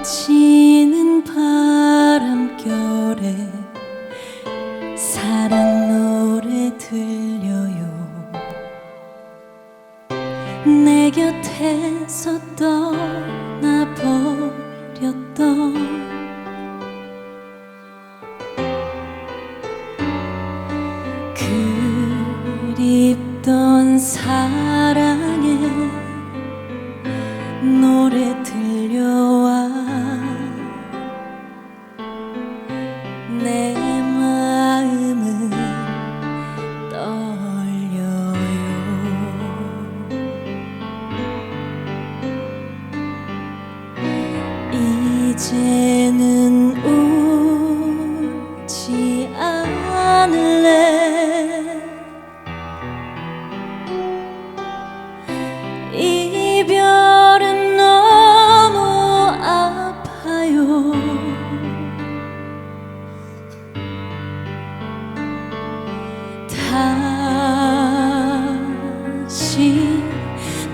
스치는 바람결에 사랑 노래 들려요. 내 곁에서 떠나버렸던 그립던 사랑의 노래 들려와 내 마음은 떨려요. 이제는 울지 않을래. 이별은 너무 아파요. 다시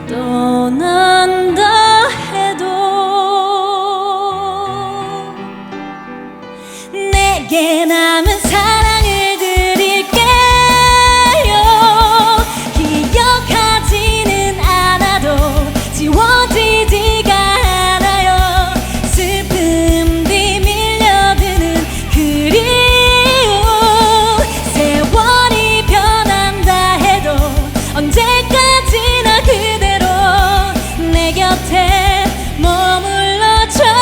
떠난다 해도 내게 남은 사랑을 드릴게요. 기억하지는 않아도 지워지지가 않아요. 슬픔 뒤 밀려드는 그리움. 세월이 변한다 해도 언제까지나 그대로 내 곁에 머물러줘요.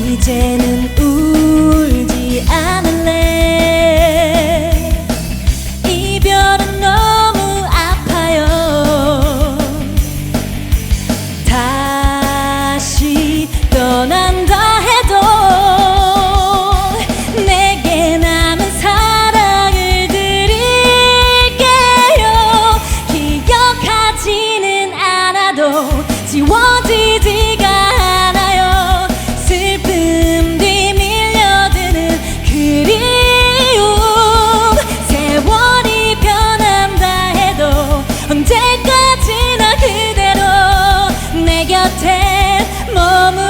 이제는 울지 않을래. 이별은 너무 아파요. 다시 떠난다 해도 내게 남은 사랑을 드릴게요. 기억하지는 않아도 지워지지가 않아요. 슬픔 뒤 밀려드는 그리움. 세월이 변한다 해도 언제까지나 그대로 내 곁에 머물